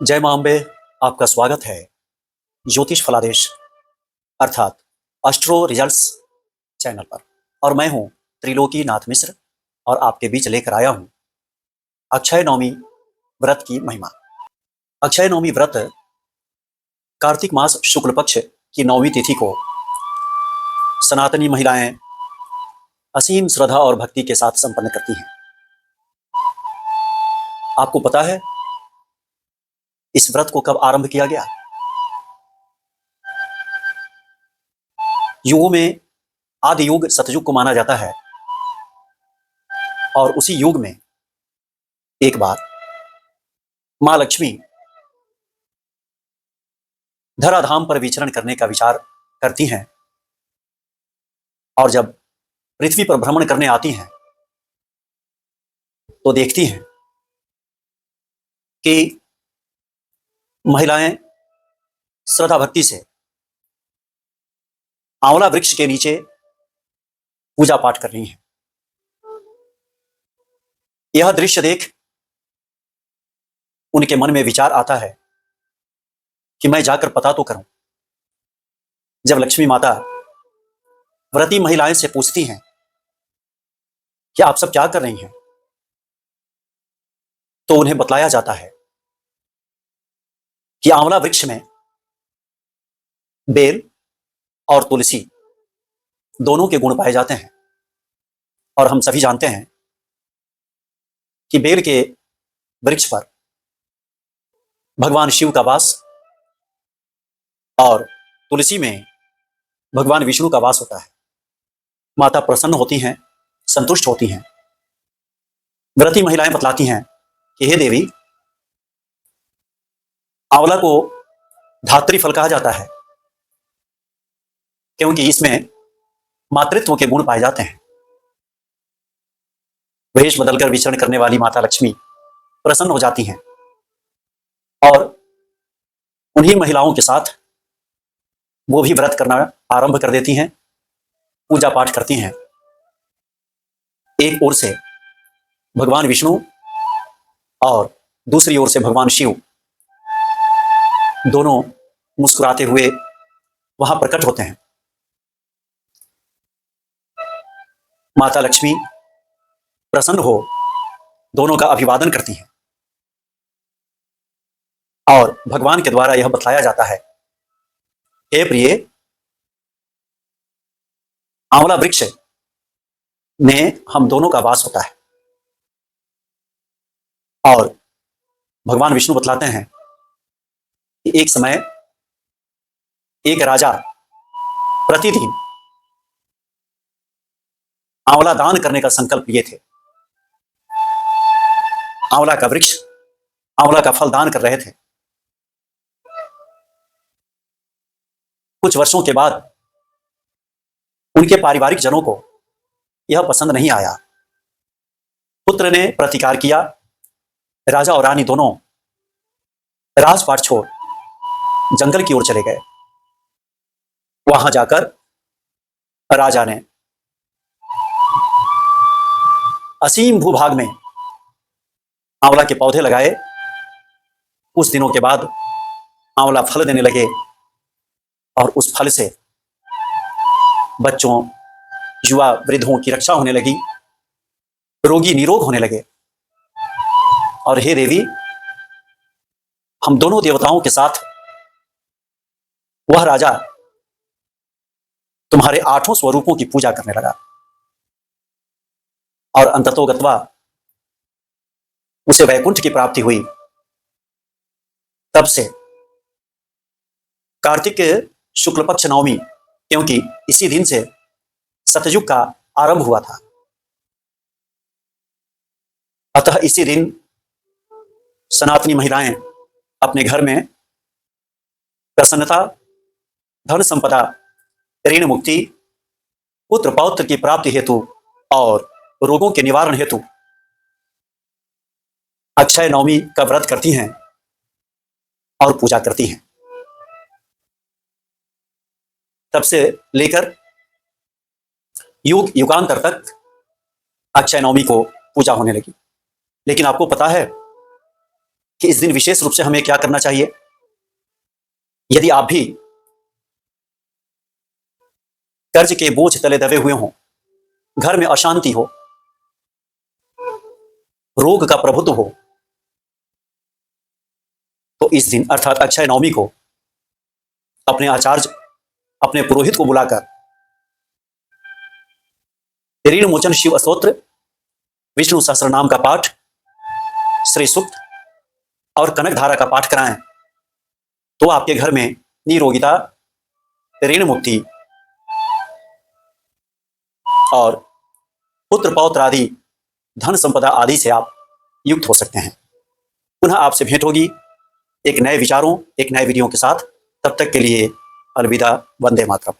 जय मां अम्बे। आपका स्वागत है ज्योतिष फलादेश अर्थात एस्ट्रो रिजल्ट्स चैनल पर। और मैं हूं त्रिलोकी नाथ मिश्र और आपके बीच लेकर आया हूं अक्षय नवमी व्रत की महिमा। अक्षय नवमी व्रत कार्तिक मास शुक्ल पक्ष की 9वीं तिथि को सनातनी महिलाएं असीम श्रद्धा और भक्ति के साथ संपन्न करती हैं। आपको पता है इस व्रत को कब आरंभ किया गया? युगों में आदि युग सतयुग को माना जाता है और उसी युग में एक बार मां लक्ष्मी धराधाम पर विचरण करने का विचार करती हैं और जब पृथ्वी पर भ्रमण करने आती हैं तो देखती हैं कि महिलाएं श्रद्धा भक्ति से आंवला वृक्ष के नीचे पूजा पाठ कर रही हैं। यह दृश्य देख उनके मन में विचार आता है कि मैं जाकर पता तो करूं। जब लक्ष्मी माता व्रती महिलाएं से पूछती हैं कि आप सब क्या कर रही हैं, तो उन्हें बतलाया जाता है कि आंवला वृक्ष में बेल और तुलसी दोनों के गुण पाए जाते हैं। और हम सभी जानते हैं कि बेल के वृक्ष पर भगवान शिव का वास और तुलसी में भगवान विष्णु का वास होता है। माता प्रसन्न होती हैं, संतुष्ट होती हैं। व्रती महिलाएं बतलाती हैं कि हे देवी, आंवला को धात्री फल कहा जाता है क्योंकि इसमें मातृत्व के गुण पाए जाते हैं। वेश बदलकर विचरण करने वाली माता लक्ष्मी प्रसन्न हो जाती हैं और उन्हीं महिलाओं के साथ वो भी व्रत करना आरंभ कर देती हैं, पूजा पाठ करती हैं। एक ओर से भगवान विष्णु और दूसरी ओर से भगवान शिव दोनों मुस्कुराते हुए वहां प्रकट होते हैं। माता लक्ष्मी प्रसन्न हो दोनों का अभिवादन करती हैं और भगवान के द्वारा यह बतलाया जाता है, हे प्रिय, आंवला वृक्ष में हम दोनों का वास होता है। और भगवान विष्णु बतलाते हैं कि एक समय एक राजा प्रतिदिन आंवला दान करने का संकल्प लिए थे। आंवला का वृक्ष, आंवला का फल दान कर रहे थे। कुछ वर्षों के बाद उनके पारिवारिक जनों को यह पसंद नहीं आया। पुत्र ने प्रतिकार किया। राजा और रानी दोनों राजपाट छोड़ जंगल की ओर चले गए। वहां जाकर राजा ने असीम भूभाग में आंवला के पौधे लगाए। कुछ दिनों के बाद आंवला फल देने लगे और उस फल से बच्चों, युवा, वृद्धों की रक्षा होने लगी, रोगी निरोग होने लगे। और हे देवी, हम दोनों देवताओं के साथ वह राजा तुम्हारे 8 स्वरूपों की पूजा करने लगा और अंततोगत्वा उसे वैकुंठ की प्राप्ति हुई। तब से कार्तिक शुक्ल पक्ष नवमी, क्योंकि इसी दिन से सतयुग का आरंभ हुआ था, अतः इसी दिन सनातनी महिलाएं अपने घर में प्रसन्नता, धन संपदा, ऋण मुक्ति, पुत्र पौत्र की प्राप्ति हेतु और रोगों के निवारण हेतु अक्षय नवमी का व्रत करती हैं और पूजा करती हैं। तब से लेकर युग युगांतर तक अक्षय नवमी को पूजा होने लगी। लेकिन आपको पता है कि इस दिन विशेष रूप से हमें क्या करना चाहिए। यदि आप भी कर्ज के बोझ तले दबे हुए हों, घर में अशांति हो, रोग का प्रभुत्व हो, तो इस दिन अर्थात अक्षय नवमी को अपने आचार्य, अपने पुरोहित को बुलाकर ऋण मोचन शिव स्तोत्र, विष्णु सहस्त्रनाम का पाठ, श्री सूक्त और कनक धारा का पाठ कराएं, तो आपके घर में निरोगिता, ऋण मुक्ति और पुत्र पौत्र आदि धन संपदा आदि से आप युक्त हो सकते हैं। पुनः आपसे भेंट होगी एक नए विचारों, एक नए वीडियो के साथ। तब तक के लिए अलविदा, वंदे मातरम।